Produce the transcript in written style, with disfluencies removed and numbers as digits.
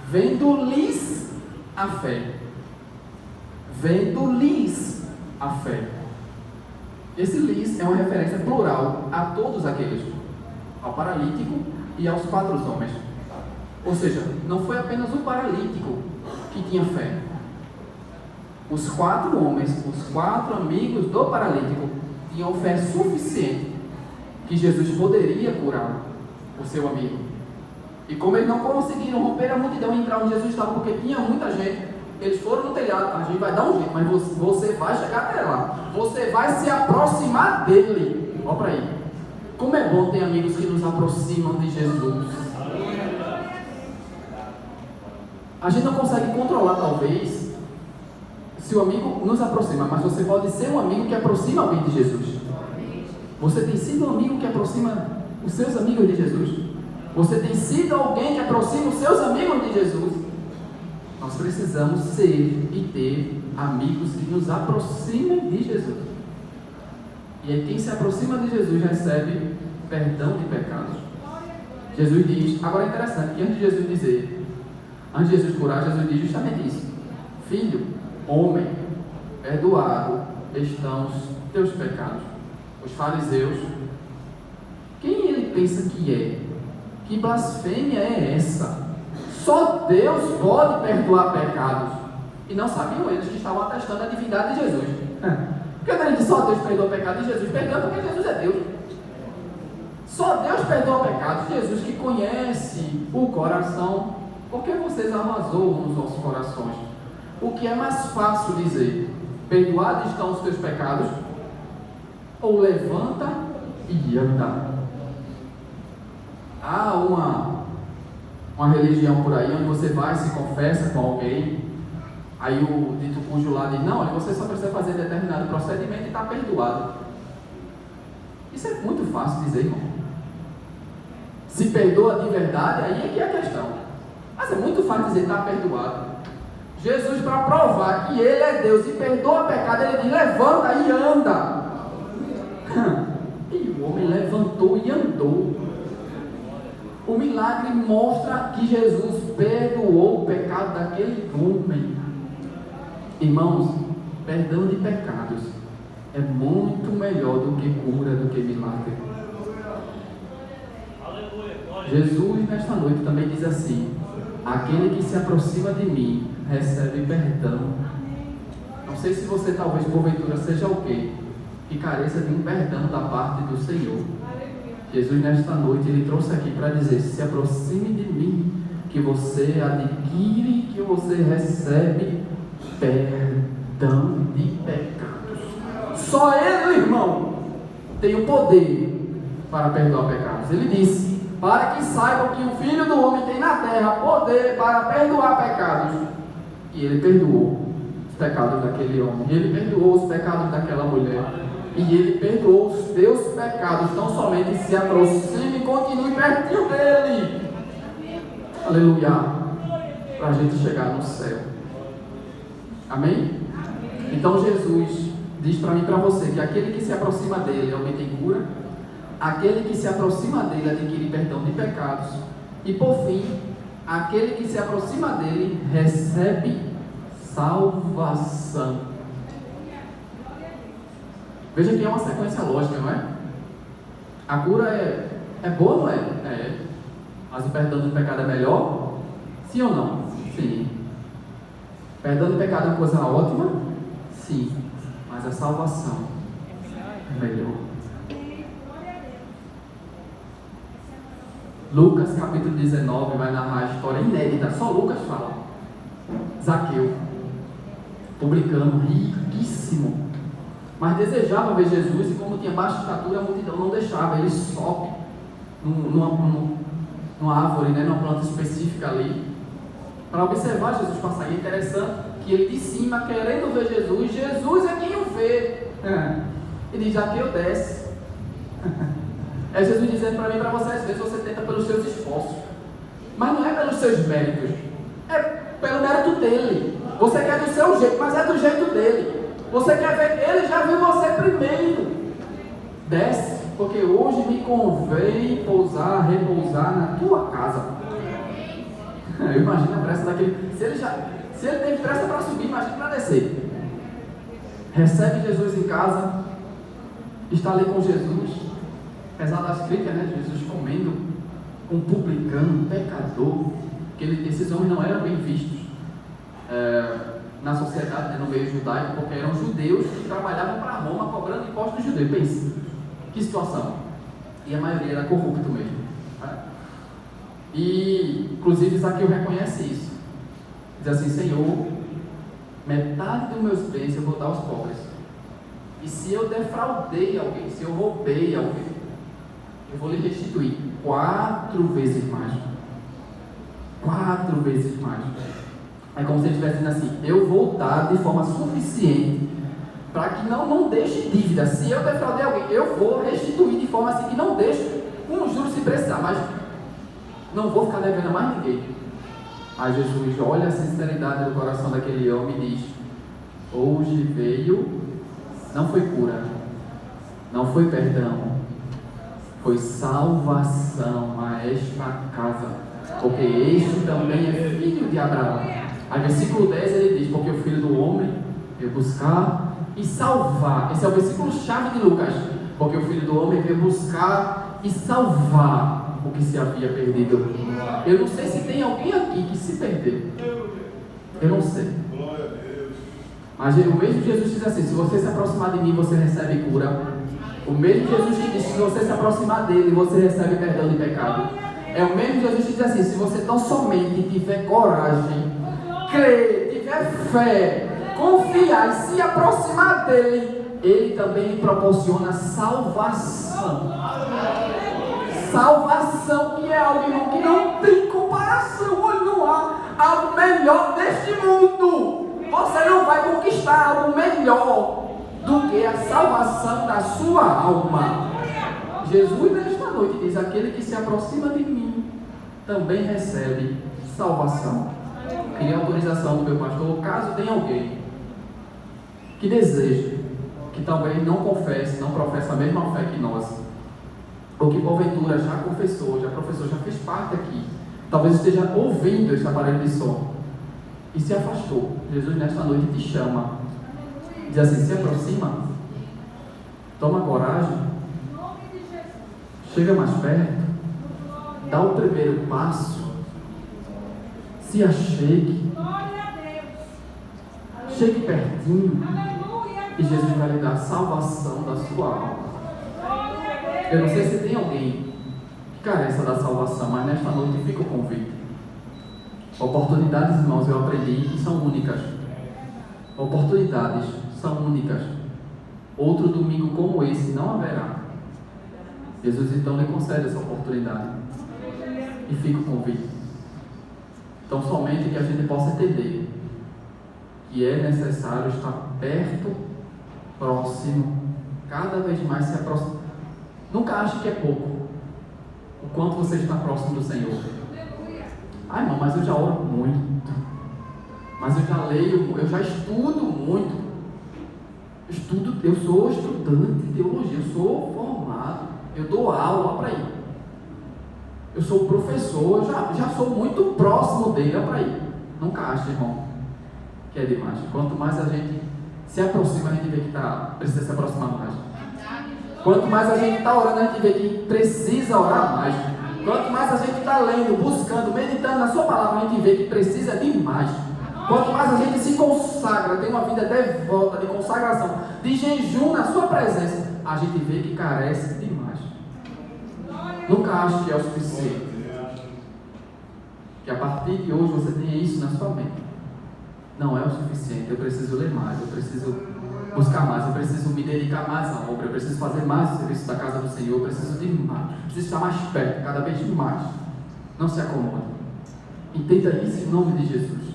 Vendo-lhes a fé. Vendo-lhes a fé. Esse lhes é uma referência plural a todos aqueles, ao paralítico e aos 4 homens. Ou seja, não foi apenas o paralítico que tinha fé. Os 4 homens, os 4 amigos do paralítico, tinham fé suficiente que Jesus poderia curar o seu amigo. E como eles não conseguiram romper a multidão e entrar onde Jesus estava, porque tinha muita gente, eles foram no telhado. A gente vai dar um jeito, mas você vai chegar até lá. Você vai se aproximar dele. Olha para aí. Como é bom ter amigos que nos aproximam de Jesus. A gente não consegue controlar, talvez, se o amigo nos aproxima, mas você pode ser um amigo que aproxima alguém de Jesus. Você tem sido um amigo que aproxima os seus amigos de Jesus. Você tem sido alguém que aproxima os seus amigos de Jesus. Nós precisamos ser e ter amigos que nos aproximem de Jesus. E aí quem se aproxima de Jesus recebe perdão de pecados. Jesus diz, agora é interessante que antes de Jesus curar, Jesus diz justamente isso: filho, homem, perdoado estão os teus pecados. Os fariseus, quem ele pensa que é? Que blasfêmia é essa? Só Deus pode perdoar pecados. E não sabiam eles que estavam atestando a divindade de Jesus. Porque quando ele diz só Deus perdoa pecados, e Jesus perdoa porque Jesus é Deus. Só Deus perdoa pecados. Jesus que conhece o coração. Por que vocês arrazoam nos nossos corações? O que é mais fácil dizer? Perdoados estão os teus pecados? Ou levanta e anda? Há uma religião por aí onde você vai e se confessa com alguém, aí o dito cujo lá diz, não, olha, você só precisa fazer determinado procedimento e está perdoado. Isso é muito fácil dizer, irmão. Se perdoa de verdade, aí é que é a questão. Mas é muito fácil dizer está perdoado. Jesus, para provar que Ele é Deus e perdoa pecado, Ele diz, levanta e anda. E o homem levantou e andou. O milagre mostra que Jesus perdoou o pecado daquele homem. Irmãos, perdão de pecados é muito melhor do que cura, do que milagre. Jesus nesta noite também diz assim: aquele que se aproxima de mim recebe perdão. Não sei se você talvez porventura seja o quê? Que careça de um perdão da parte do Senhor. Jesus nesta noite ele trouxe aqui para dizer: se aproxime de mim, que você adquire, que você recebe perdão de pecados. Só Ele, irmão, tem o poder para perdoar pecados. Ele disse: para que saibam que o Filho do Homem tem na terra poder para perdoar pecados. E Ele perdoou os pecados daquele homem, Ele perdoou os pecados daquela mulher, e Ele perdoou os teus pecados. Então somente se aproxime e continue pertinho dEle. Aleluia. Para a gente chegar no céu. Amém? Então Jesus diz para mim e para você que aquele que se aproxima dEle obtém cura, aquele que se aproxima dEle adquire perdão de pecados, e por fim, aquele que se aproxima dEle recebe salvação. Veja que é uma sequência lógica, não é? A cura é boa, não é? É. Mas o perdão do pecado é melhor? Sim ou não? Sim. Perdão do pecado é uma coisa ótima? Sim. Mas a salvação é melhor. Lucas capítulo 19 vai narrar a história inédita. Só Lucas fala. Zaqueu, publicano, riquíssimo, mas desejava ver Jesus, e como tinha baixa estatura, a multidão não deixava. Ele sobe numa árvore, né, numa planta específica ali, para observar Jesus passar. E é interessante que ele de cima, querendo ver Jesus, Jesus é quem o vê. Ele diz: Zaqueu, desce. É Jesus dizendo para mim e para você: às vezes você tenta pelos seus esforços, mas não é pelos seus méritos, é pelo mérito dele. Você quer do seu jeito, mas é do jeito dele. Você quer ver, ele já viu você primeiro. Desce, porque hoje me convém repousar na tua casa. Eu imagino a pressa daquele. Se ele teve pressa para subir, imagina para descer. Recebe Jesus em casa, está ali com Jesus, apesar das críticas, né? Jesus comendo com um publicano, um pecador, que esses homens não eram bem vistos na sociedade, né, no meio judaico, porque eram judeus que trabalhavam para Roma cobrando impostos judeus. Pense, que situação. E a maioria era corrupto mesmo. E, inclusive, Zaqueu reconhece isso. Diz assim: Senhor, metade dos meus bens eu vou dar aos pobres. E se eu defraudei alguém, se eu roubei alguém, eu vou lhe restituir 4 vezes mais. 4 vezes mais. É como se ele estivesse dizendo assim: eu vou dar de forma suficiente para que não deixe dívida. Se eu defraudei alguém, eu vou restituir de forma assim que não deixe com juros se precisar, mas não vou ficar devendo a mais ninguém. Aí Jesus olha a sinceridade do coração daquele homem e diz: hoje veio, não foi cura, não foi perdão, foi salvação a esta casa, porque este também é filho de Abraão. Aí versículo 10 ele diz: porque o Filho do Homem veio buscar e salvar. Esse é o versículo chave de Lucas. Porque o Filho do Homem veio buscar e salvar o que se havia perdido. Eu não sei se tem alguém aqui que se perdeu. Eu não sei. Mas o mesmo Jesus diz assim: se você se aproximar de mim, você recebe cura. O mesmo Jesus que diz: se você se aproximar dele, você recebe perdão de pecado. É o mesmo Jesus que diz assim: se você tão somente tiver coragem, crer, tiver fé, confiar e se aproximar dele, ele também lhe proporciona salvação. Salvação, que é algo, irmão, que não tem comparação. Olha, não há algo melhor deste mundo. Você não vai conquistar algo melhor do que a salvação da sua alma. Jesus nesta noite diz: aquele que se aproxima de mim também recebe salvação. Queria a autorização do meu pastor, caso tenha alguém que deseje, que talvez não confesse, não professa a mesma fé que nós, ou que porventura já confessou, já professou, já fez parte aqui, talvez esteja ouvindo esse aparelho de som e se afastou. Jesus nesta noite te chama, diz assim: se aproxima, toma coragem, chega mais perto, dá o primeiro passo, se achegue, chegue pertinho, e Jesus vai lhe dar a salvação da sua alma. Eu não sei se tem alguém que carece da salvação, mas nesta noite fica o convite. Oportunidades, irmãos, eu aprendi que são únicas. Oportunidades são únicas. Outro domingo como esse não haverá. Jesus então lhe concede essa oportunidade. E fica o convite. Então, somente que a gente possa entender que é necessário estar perto, próximo, cada vez mais se aproximar. Nunca ache que é pouco o quanto você está próximo do Senhor. Ai, irmão, mas eu já oro muito, mas eu já leio, eu já estudo muito. Eu sou estudante de teologia, eu sou formado, eu dou aula para ir. Eu sou professor, eu já sou muito próximo dele, para ir. Nunca ache, irmão, que é demais. Quanto mais a gente se aproxima, a gente vê que precisa se aproximar mais. Quanto mais a gente está orando, a gente vê que precisa orar mais. Quanto mais a gente está lendo, buscando, meditando na sua palavra, a gente vê que precisa de mais. Quanto mais a gente se consagra, tem uma vida devota, de consagração, de jejum na sua presença, a gente vê que carece de mais. Nunca ache que é o suficiente. Que a partir de hoje você tenha isso na sua mente. Não é o suficiente, eu preciso ler mais, eu preciso buscar mais, eu preciso me dedicar mais à obra, eu preciso fazer mais o serviço da casa do Senhor, eu preciso de mais, preciso estar mais perto, cada vez mais. Não se acomode. Entenda isso em nome de Jesus.